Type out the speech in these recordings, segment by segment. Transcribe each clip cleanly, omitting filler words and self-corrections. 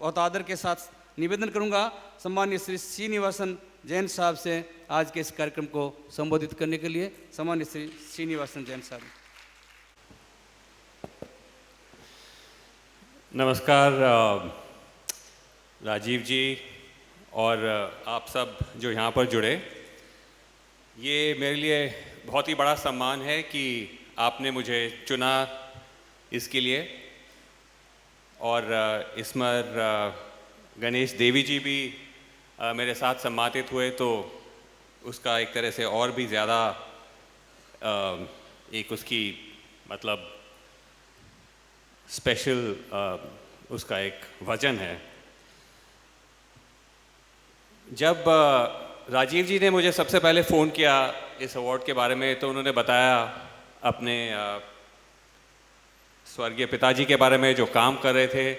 बहुत आदर के साथ निवेदन करूंगा सम्मानीय श्री श्रीनिवासन जैन साहब से आज के इस कार्यक्रम को संबोधित करने के लिए। सम्मानीय श्री श्रीनिवासन जैन साहब। नमस्कार राजीव जी और आप सब जो यहाँ पर जुड़े। ये मेरे लिए बहुत ही बड़ा सम्मान है कि आपने मुझे चुना इसके लिए। और इसमें गणेश देवी जी भी मेरे साथ सम्मानित हुए, तो उसका एक तरह से और भी ज़्यादा एक उसकी मतलब स्पेशल उसका एक वजन है। जब राजीव जी ने मुझे सबसे पहले फ़ोन किया इस अवार्ड के बारे में, तो उन्होंने बताया अपने स्वर्गीय पिताजी के बारे में जो काम कर रहे थे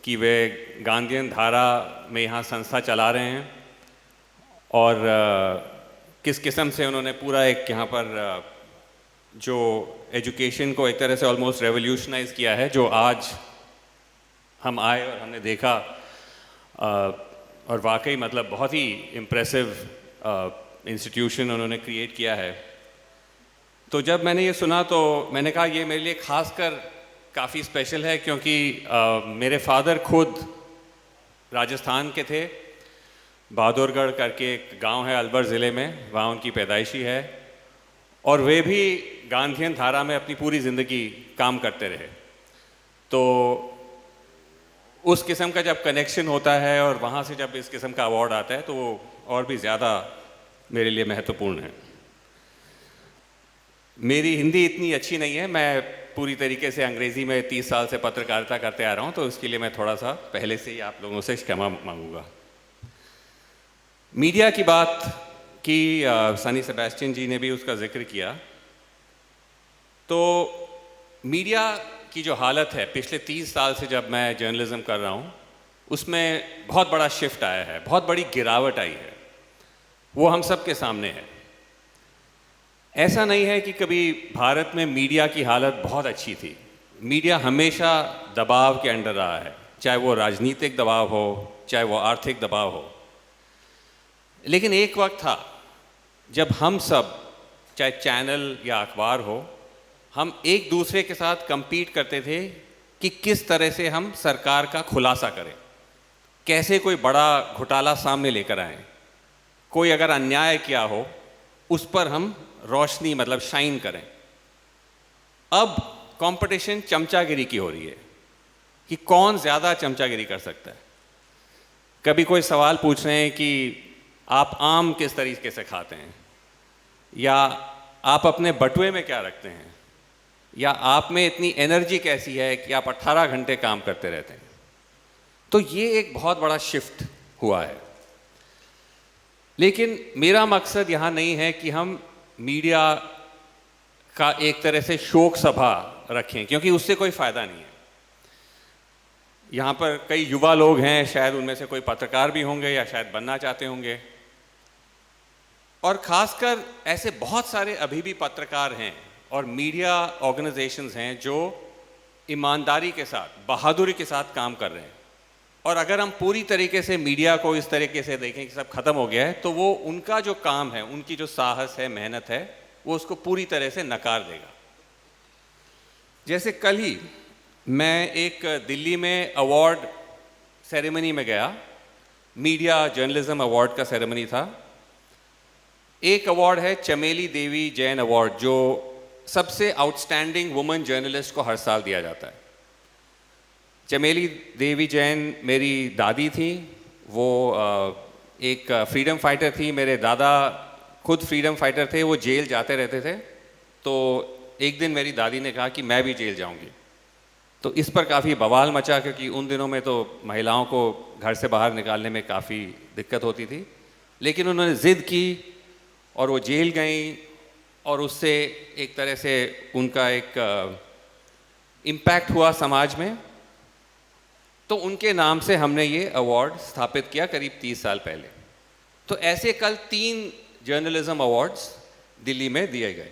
कि वे गांधीयन धारा में यहाँ संस्था चला रहे हैं, और किस किस्म से उन्होंने पूरा एक यहाँ पर जो एजुकेशन को एक तरह से ऑलमोस्ट रेवोल्यूशनाइज किया है, जो आज हम आए और हमने देखा। और वाकई मतलब बहुत ही इम्प्रेसिव इंस्टीट्यूशन उन्होंने क्रिएट किया है। तो जब मैंने ये सुना तो मैंने कहा ये मेरे लिए खासकर काफ़ी स्पेशल है, क्योंकि मेरे फादर खुद राजस्थान के थे। बहादुरगढ़ करके एक गांव है अलवर ज़िले में, वहाँ उनकी पैदाइशी है, और वे भी गांधीयन धारा में अपनी पूरी ज़िंदगी काम करते रहे। तो उस किस्म का जब कनेक्शन होता है और वहाँ से जब इस किस्म का अवार्ड आता है, तो वो और भी ज़्यादा मेरे लिए महत्वपूर्ण है। मेरी हिंदी इतनी अच्छी नहीं है, मैं पूरी तरीके से अंग्रेज़ी में 30 साल से पत्रकारिता करते आ रहा हूँ, तो उसके लिए मैं थोड़ा सा पहले से ही आप लोगों से क्षमा मांगूंगा। मीडिया की बात की, सनी सेबेस्टियन जी ने भी उसका जिक्र किया। तो मीडिया की जो हालत है पिछले 30 साल से जब मैं जर्नलिज्म कर रहा हूँ, उसमें बहुत बड़ा शिफ्ट आया है, बहुत बड़ी गिरावट आई है। वो हम सब के सामने है। ऐसा नहीं है कि कभी भारत में मीडिया की हालत बहुत अच्छी थी। मीडिया हमेशा दबाव के अंडर रहा है, चाहे वो राजनीतिक दबाव हो, चाहे वो आर्थिक दबाव हो। लेकिन एक वक्त था जब हम सब, चाहे चैनल या अखबार हो, हम एक दूसरे के साथ compete करते थे कि किस तरह से हम सरकार का खुलासा करें, कैसे कोई बड़ा घोटाला सामने लेकर आएं, कोई अगर अन्याय किया हो उस पर हम रोशनी मतलब शाइन करें। अब कंपटीशन चमचागिरी की हो रही है कि कौन ज़्यादा चमचागिरी कर सकता है। कभी कोई सवाल पूछ रहे हैं कि आप आम किस तरीके से खाते हैं, या आप अपने बटुए में क्या रखते हैं, या आप में इतनी एनर्जी कैसी है कि आप 18 घंटे काम करते रहते हैं। तो ये एक बहुत बड़ा शिफ्ट हुआ है। लेकिन मेरा मकसद यहाँ नहीं है कि हम मीडिया का एक तरह से शोक सभा रखें, क्योंकि उससे कोई फ़ायदा नहीं है। यहाँ पर कई युवा लोग हैं, शायद उनमें से कोई पत्रकार भी होंगे या शायद बनना चाहते होंगे, और ख़ासकर ऐसे बहुत सारे अभी भी पत्रकार हैं और मीडिया ऑर्गेनाइजेशंस हैं जो ईमानदारी के साथ, बहादुरी के साथ काम कर रहे हैं। और अगर हम पूरी तरीके से मीडिया को इस तरीके से देखें कि सब खत्म हो गया है, तो वो उनका जो काम है, उनकी जो साहस है, मेहनत है, वो उसको पूरी तरह से नकार देगा। जैसे कल ही मैं एक दिल्ली में अवार्ड सेरेमनी में गया, मीडिया जर्नलिज्म अवार्ड का सेरेमनी था। एक अवार्ड है चमेली देवी जैन अवार्ड, जो सबसे आउटस्टैंडिंग वुमेन जर्नलिस्ट को हर साल दिया जाता है। चमेली देवी जैन मेरी दादी थी। वो एक फ्रीडम फाइटर थी। मेरे दादा खुद फ्रीडम फाइटर थे, वो जेल जाते रहते थे। तो एक दिन मेरी दादी ने कहा कि मैं भी जेल जाऊंगी। तो इस पर काफ़ी बवाल मचा, क्योंकि उन दिनों में तो महिलाओं को घर से बाहर निकालने में काफ़ी दिक्कत होती थी। लेकिन उन्होंने ज़िद की और वो जेल गई, और उससे एक तरह से उनका एक इम्पैक्ट हुआ समाज में। तो उनके नाम से हमने ये अवार्ड स्थापित किया करीब 30 साल पहले। तो ऐसे कल 3 जर्नलिज्म अवार्ड्स दिल्ली में दिए गए।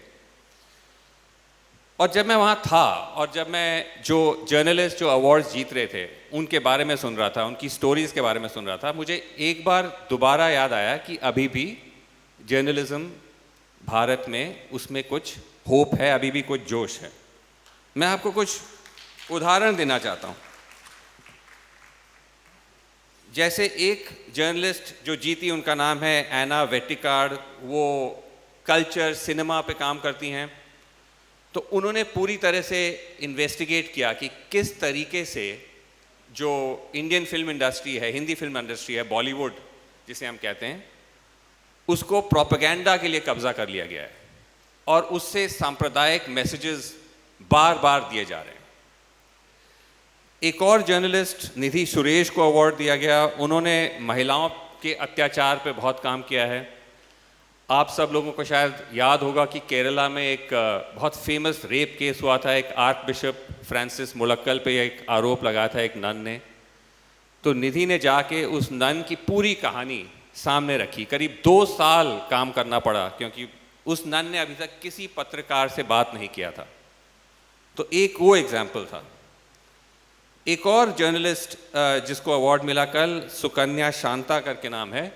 और जब मैं वहाँ था और जब मैं जो जर्नलिस्ट जो अवार्ड्स जीत रहे थे उनके बारे में सुन रहा था, उनकी स्टोरीज़ के बारे में सुन रहा था, मुझे एक बार दोबारा याद आया कि अभी भी जर्नलिज्म भारत में उसमें कुछ होप है, अभी भी कुछ जोश है। मैं आपको कुछ उदाहरण देना चाहता हूँ। जैसे एक जर्नलिस्ट जो जीती, उनका नाम है एना वेटिकार्ड, वो कल्चर सिनेमा पे काम करती हैं। तो उन्होंने पूरी तरह से इन्वेस्टिगेट किया कि किस तरीके से जो इंडियन फिल्म इंडस्ट्री है, हिंदी फिल्म इंडस्ट्री है, बॉलीवुड जिसे हम कहते हैं, उसको प्रोपेगेंडा के लिए कब्जा कर लिया गया है और उससे सांप्रदायिक मैसेजेस बार बार दिए जा रहे हैं। एक और जर्नलिस्ट निधि सुरेश को अवार्ड दिया गया। उन्होंने महिलाओं के अत्याचार पे बहुत काम किया है। आप सब लोगों को शायद याद होगा कि केरला में एक बहुत फेमस रेप केस हुआ था। एक आर्क बिशप फ्रांसिस मुलक्कल पे एक आरोप लगाया था एक नन ने। तो निधि ने जाके उस नन की पूरी कहानी सामने रखी। करीब 2 साल काम करना पड़ा क्योंकि उस नन ने अभी तक किसी पत्रकार से बात नहीं किया था। तो एक वो एग्जाम्पल था। एक और जर्नलिस्ट जिसको अवार्ड मिला कल, सुकन्या शांता करके नाम है।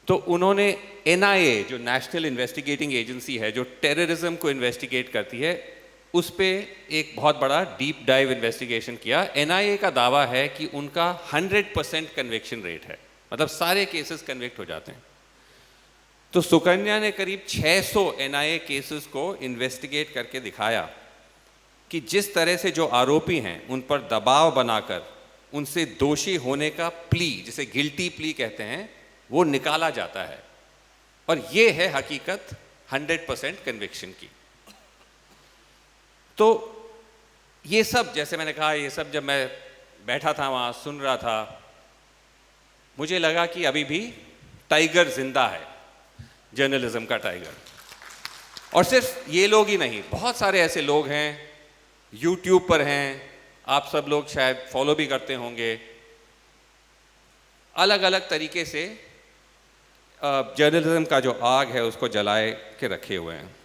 तो उन्होंने NIA जो नेशनल इन्वेस्टिगेटिंग एजेंसी है, जो टेररिज्म को इन्वेस्टिगेट करती है, उस पे एक बहुत बड़ा डीप डाइव इन्वेस्टिगेशन किया। NIA का दावा है कि उनका 100% कन्विक्शन रेट है, मतलब सारे केसेस कन्विक्ट हो जाते हैं। तो सुकन्या ने करीब 600 NIA केसेस को इन्वेस्टिगेट करके दिखाया कि जिस तरह से जो आरोपी हैं उन पर दबाव बनाकर उनसे दोषी होने का प्ली, जिसे गिल्टी प्ली कहते हैं, वो निकाला जाता है। और ये है हकीकत 100% कन्विक्शन की। तो ये सब, जैसे मैंने कहा, ये सब जब मैं बैठा था वहाँ सुन रहा था, मुझे लगा कि अभी भी टाइगर जिंदा है, जर्नलिज्म का टाइगर। और सिर्फ ये लोग ही नहीं, बहुत सारे ऐसे लोग हैं, यूट्यूब पर हैं, आप सब लोग शायद फॉलो भी करते होंगे, अलग अलग तरीके से जर्नलिज्म का जो आग है उसको जलाए के रखे हुए हैं।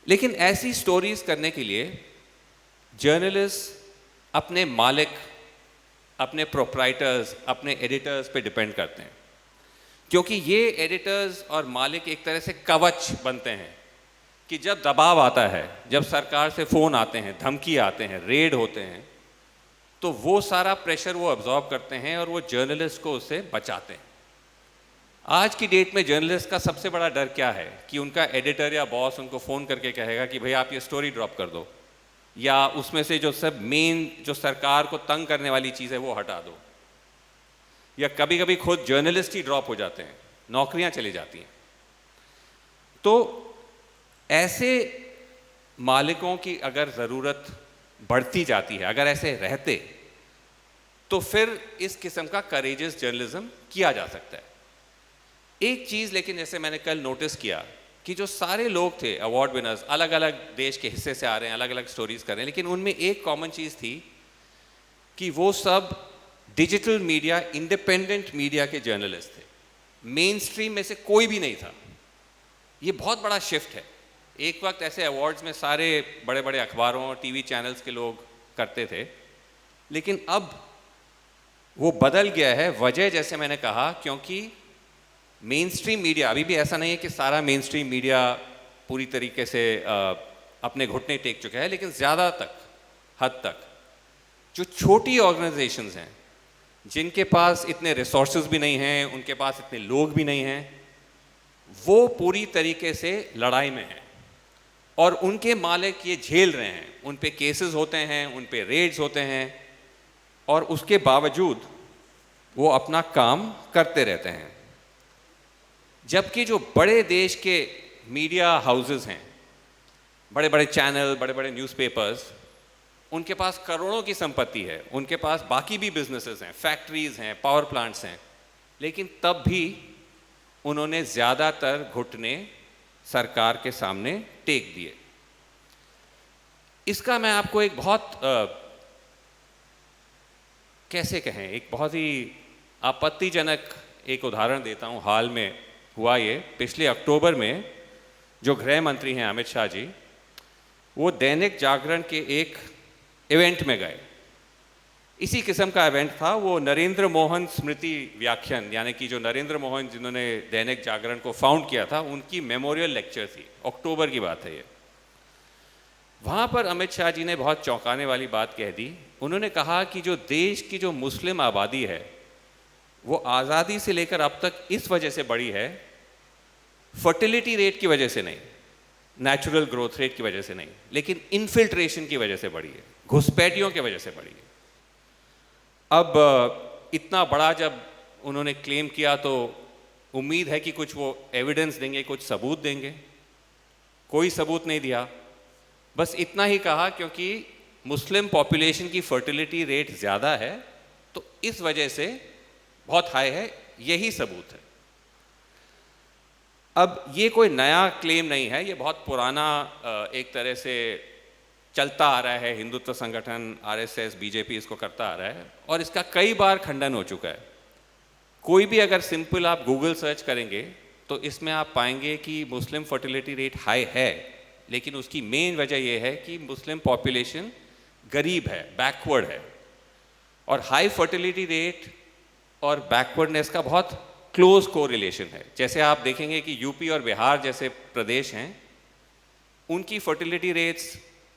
लेकिन ऐसी स्टोरीज करने के लिए जर्नलिस्ट अपने मालिक, अपने प्रोप्राइटर्स, अपने एडिटर्स पे डिपेंड करते हैं, क्योंकि ये एडिटर्स और मालिक एक तरह से कवच बनते हैं कि जब दबाव आता है, जब सरकार से फ़ोन आते हैं, धमकी आते हैं, रेड होते हैं, तो वो सारा प्रेशर वो अब्जॉर्ब करते हैं और वो जर्नलिस्ट को उससे बचाते हैं। आज की डेट में जर्नलिस्ट का सबसे बड़ा डर क्या है कि उनका एडिटर या बॉस उनको फ़ोन करके कहेगा कि भाई आप ये स्टोरी ड्रॉप कर दो, या उसमें से जो सब मेन जो सरकार को तंग करने वाली चीज़ है वो हटा दो, या कभी कभी खुद जर्नलिस्ट ही ड्रॉप हो जाते हैं, नौकरियां चली जाती हैं। तो ऐसे मालिकों की अगर ज़रूरत बढ़ती जाती है, अगर ऐसे रहते, तो फिर इस किस्म का करेजियस जर्नलिज्म किया जा सकता है। एक चीज़ लेकिन जैसे मैंने कल नोटिस किया कि जो सारे लोग थे अवार्ड विनर्स, अलग अलग देश के हिस्से से आ रहे हैं, अलग अलग स्टोरीज कर रहे हैं, लेकिन उनमें एक कॉमन चीज़ थी कि वो सब डिजिटल मीडिया, इंडिपेंडेंट मीडिया के जर्नलिस्ट थे। मेन स्ट्रीम में से कोई भी नहीं था। ये बहुत बड़ा शिफ्ट है। एक वक्त ऐसे अवार्ड्स में सारे बड़े बड़े अखबारों, टीवी चैनल्स के लोग करते थे, लेकिन अब वो बदल गया है। वजह जैसे मैंने कहा, क्योंकि मेन स्ट्रीम मीडिया, अभी भी ऐसा नहीं है कि सारा मेन स्ट्रीम मीडिया पूरी तरीके से अपने घुटने टेक चुका है, लेकिन ज़्यादा हद तक जो छोटी ऑर्गेनाइजेशंस हैं, जिनके पास इतने रिसोर्सेज भी नहीं हैं, उनके पास इतने लोग भी नहीं हैं, वो पूरी तरीके से लड़ाई में हैं और उनके मालिक ये झेल रहे हैं। उन पे केसेस होते हैं, उन पे रेड्स होते हैं, और उसके बावजूद वो अपना काम करते रहते हैं। जबकि जो बड़े देश के मीडिया हाउसेस हैं, बड़े बड़े चैनल, बड़े बड़े न्यूज़पेपर्स, उनके पास करोड़ों की संपत्ति है, उनके पास बाकी भी बिजनेसेस हैं, फैक्ट्रीज हैं, पावर प्लांट्स हैं, लेकिन तब भी उन्होंने ज़्यादातर घुटने सरकार के सामने टेक दिए। इसका मैं आपको एक बहुत कैसे कहें, एक बहुत ही आपत्तिजनक एक उदाहरण देता हूँ। हाल में हुआ ये, पिछले अक्टूबर में जो गृह मंत्री हैं अमित शाह जी, वो दैनिक जागरण के एक इवेंट में गए। इसी किस्म का इवेंट था, वो नरेंद्र मोहन स्मृति व्याख्यान, यानी कि जो नरेंद्र मोहन जिन्होंने दैनिक जागरण को फाउंड किया था, उनकी मेमोरियल लेक्चर थी। अक्टूबर की बात है ये। वहाँ पर अमित शाह जी ने बहुत चौंकाने वाली बात कह दी। उन्होंने कहा कि जो देश की जो मुस्लिम आबादी है वो आज़ादी से लेकर अब तक इस वजह से बढ़ी है, फर्टिलिटी रेट की वजह से नहीं, नेचुरल ग्रोथ रेट की वजह से नहीं, लेकिन इन्फिल्ट्रेशन की वजह से बढ़ी है, घुसपैठियों की वजह से बढ़ी है। अब इतना बड़ा जब उन्होंने क्लेम किया तो उम्मीद है कि कुछ वो एविडेंस देंगे, कुछ सबूत देंगे। कोई सबूत नहीं दिया, बस इतना ही कहा क्योंकि मुस्लिम पॉपुलेशन की फर्टिलिटी रेट ज़्यादा है तो इस वजह से बहुत हाई है, यही सबूत है। अब ये कोई नया क्लेम नहीं है, ये बहुत पुराना एक तरह से चलता आ रहा है। हिंदुत्व संगठन, आरएसएस, बीजेपी इसको करता आ रहा है और इसका कई बार खंडन हो चुका है। कोई भी अगर सिंपल आप गूगल सर्च करेंगे तो इसमें आप पाएंगे कि मुस्लिम फर्टिलिटी रेट हाई है, लेकिन उसकी मेन वजह यह है कि मुस्लिम पॉपुलेशन गरीब है, बैकवर्ड है। और हाई फर्टिलिटी रेट और बैकवर्डनेस का बहुत क्लोज कोरिलेशन है। जैसे आप देखेंगे कि यूपी और बिहार जैसे प्रदेश हैं, उनकी fertility rates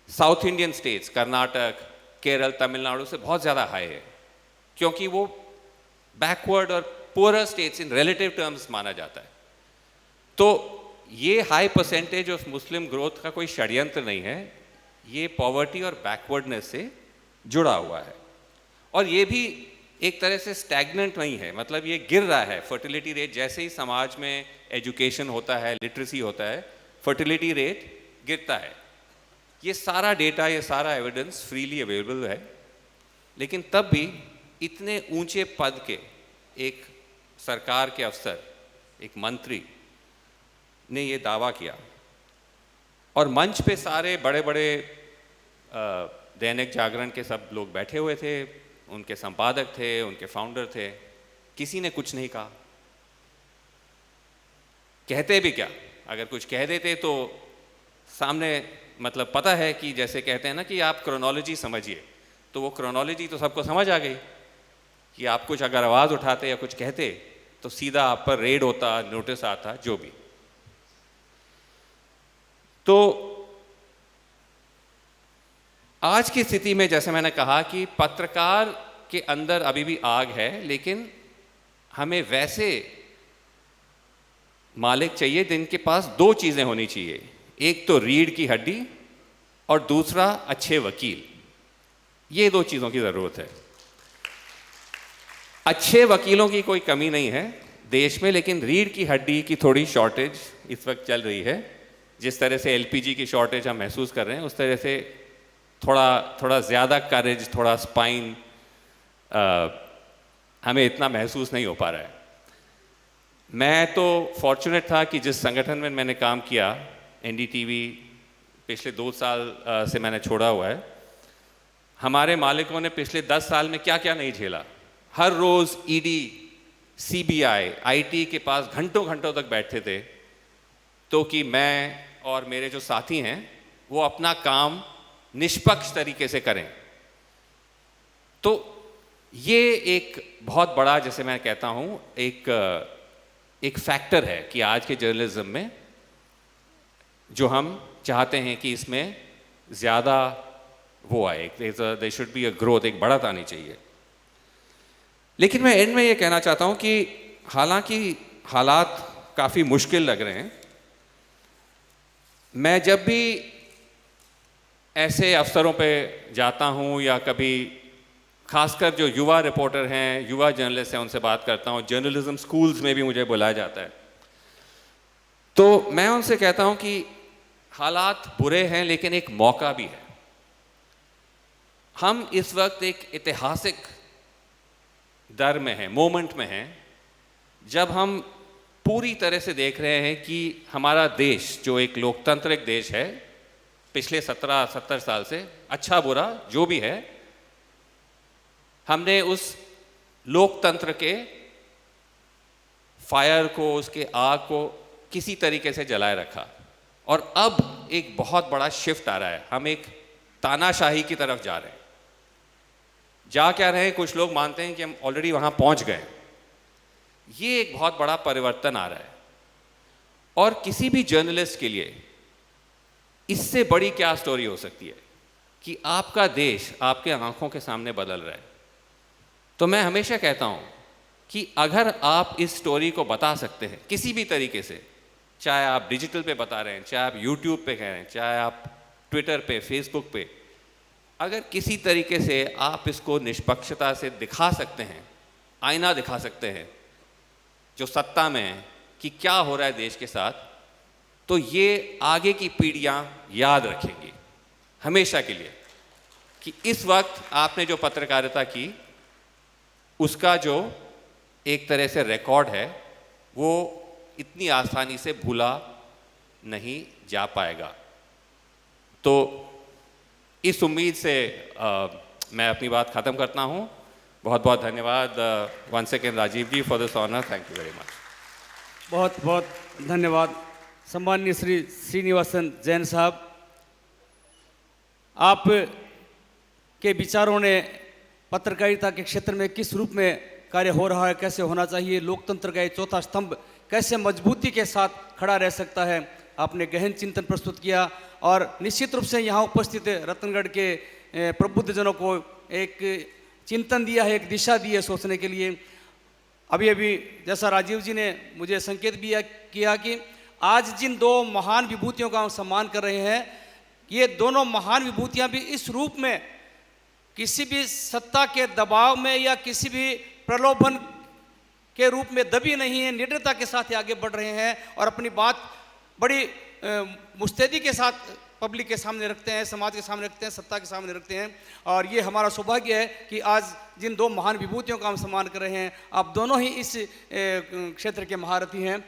south Indian states, Karnataka, Kerala, Tamil Nadu से बहुत ज़्यादा हाई है, क्योंकि वो बैकवर्ड और poor states in relative terms माना जाता है। तो ये high percentage of Muslim growth का कोई षड्यंत्र नहीं है, ये पॉवर्टी और बैकवर्डनेस से जुड़ा हुआ है। और ये भी एक तरह से स्टैग्नेंट नहीं है, मतलब ये गिर रहा है। फर्टिलिटी रेट जैसे ही समाज में एजुकेशन होता है, लिटरेसी होता है, फर्टिलिटी रेट गिरता है। ये सारा डेटा, ये सारा एविडेंस फ्रीली अवेलेबल है। लेकिन तब भी इतने ऊंचे पद के एक सरकार के अफसर, एक मंत्री ने ये दावा किया और मंच पे सारे बड़े बड़े दैनिक जागरण के सब लोग बैठे हुए थे, उनके संपादक थे, उनके फाउंडर थे, किसी ने कुछ नहीं कहा। कहते भी क्या, अगर कुछ कह देते तो सामने, मतलब पता है कि जैसे कहते हैं ना कि आप क्रोनोलॉजी समझिए, तो वो क्रोनोलॉजी तो सबको समझ आ गई कि आप कुछ अगर आवाज़ उठाते या कुछ कहते तो सीधा आप पर रेड होता, नोटिस आता, जो भी। तो आज की स्थिति में जैसे मैंने कहा कि पत्रकार के अंदर अभी भी आग है, लेकिन हमें वैसे मालिक चाहिए जिनके पास दो चीज़ें होनी चाहिए, एक तो रीढ़ की हड्डी और दूसरा अच्छे वकील। ये दो चीज़ों की ज़रूरत है। अच्छे वकीलों की कोई कमी नहीं है देश में, लेकिन रीढ़ की हड्डी की थोड़ी शॉर्टेज इस वक्त चल रही है। जिस तरह से एलपीजी की शॉर्टेज हम महसूस कर रहे हैं, उस तरह से थोड़ा ज़्यादा करेज, थोड़ा स्पाइन हमें इतना महसूस नहीं हो पा रहा है। मैं तो फॉर्चुनेट था कि जिस संगठन में मैंने काम किया, एनडीटीवी, पिछले 2 साल से मैंने छोड़ा हुआ है। हमारे मालिकों ने पिछले 10 साल में क्या क्या नहीं झेला। हर रोज़ ईडी, सीबीआई, आईटी के पास घंटों घंटों तक बैठते थे तो कि मैं और मेरे जो साथी हैं वो अपना काम निष्पक्ष तरीके से करें। तो ये एक बहुत बड़ा, जैसे मैं कहता हूँ, एक फैक्टर है कि आज के जर्नलिज्म में जो हम चाहते हैं कि इसमें ज़्यादा वो आए, they should be a growth, एक बढ़त आनी चाहिए। लेकिन मैं एंड में ये कहना चाहता हूँ कि हालांकि हालात काफ़ी मुश्किल लग रहे हैं, मैं जब भी ऐसे अवसरों पे जाता हूँ या कभी खासकर जो युवा रिपोर्टर हैं, युवा जर्नलिस्ट हैं, उनसे बात करता हूँ, जर्नलिज्म स्कूल्स में भी मुझे बुलाया जाता है, तो मैं उनसे कहता हूँ कि हालात बुरे हैं लेकिन एक मौका भी है। हम इस वक्त एक ऐतिहासिक दर में हैं, मोमेंट में हैं, जब हम पूरी तरह से देख रहे हैं कि हमारा देश जो एक लोकतांत्रिक देश है, पिछले 17-70 साल से अच्छा बुरा जो भी है, हमने उस लोकतंत्र के फायर को, उसके आग को किसी तरीके से जलाए रखा। और अब एक बहुत बड़ा शिफ्ट आ रहा है, हम एक तानाशाही की तरफ जा रहे हैं। जा क्या रहे हैं, कुछ लोग मानते हैं कि हम ऑलरेडी वहां पहुंच गए। ये एक बहुत बड़ा परिवर्तन आ रहा है, और किसी भी जर्नलिस्ट के लिए इससे बड़ी क्या स्टोरी हो सकती है कि आपका देश आपके आंखों के सामने बदल रहा है। तो मैं हमेशा कहता हूं कि अगर आप इस स्टोरी को बता सकते हैं किसी भी तरीके से, चाहे आप डिजिटल पे बता रहे हैं, चाहे आप यूट्यूब पे कह रहे हैं, चाहे आप ट्विटर पे, फेसबुक पे, अगर किसी तरीके से आप इसको निष्पक्षता से दिखा सकते हैं, आईना दिखा सकते हैं जो सत्ता में है कि क्या हो रहा है देश के साथ, तो ये आगे की पीढ़ियां याद रखेंगी हमेशा के लिए कि इस वक्त आपने जो पत्रकारिता की उसका जो एक तरह से रिकॉर्ड है वो इतनी आसानी से भूला नहीं जा पाएगा। तो इस उम्मीद से मैं अपनी बात ख़त्म करता हूँ। बहुत बहुत धन्यवाद once again Rajiv ji for this honour, thank you very much. बहुत बहुत धन्यवाद सम्माननीय श्री श्रीनिवासन जैन साहब। आप के विचारों ने पत्रकारिता के क्षेत्र में किस रूप में कार्य हो रहा है, कैसे होना चाहिए, लोकतंत्र का ये चौथा स्तंभ कैसे मजबूती के साथ खड़ा रह सकता है, आपने गहन चिंतन प्रस्तुत किया। और निश्चित रूप से यहाँ उपस्थित रतनगढ़ के प्रबुद्धजनों को एक चिंतन दिया है, एक दिशा दी है सोचने के लिए। अभी अभी जैसा राजीव जी ने मुझे संकेत भी किया कि आज जिन दो महान विभूतियों का हम सम्मान कर रहे हैं, ये दोनों महान विभूतियां भी इस रूप में किसी भी सत्ता के दबाव में या किसी भी प्रलोभन के रूप में दबी नहीं है, निडरता के साथ आगे बढ़ रहे हैं और अपनी बात बड़ी मुस्तैदी के साथ पब्लिक के सामने रखते हैं, समाज के सामने रखते हैं, सत्ता के सामने रखते हैं। और ये हमारा सौभाग्य है कि आज जिन दो महान विभूतियों का हम सम्मान कर रहे हैं, आप दोनों ही इस क्षेत्र के महारथी हैं।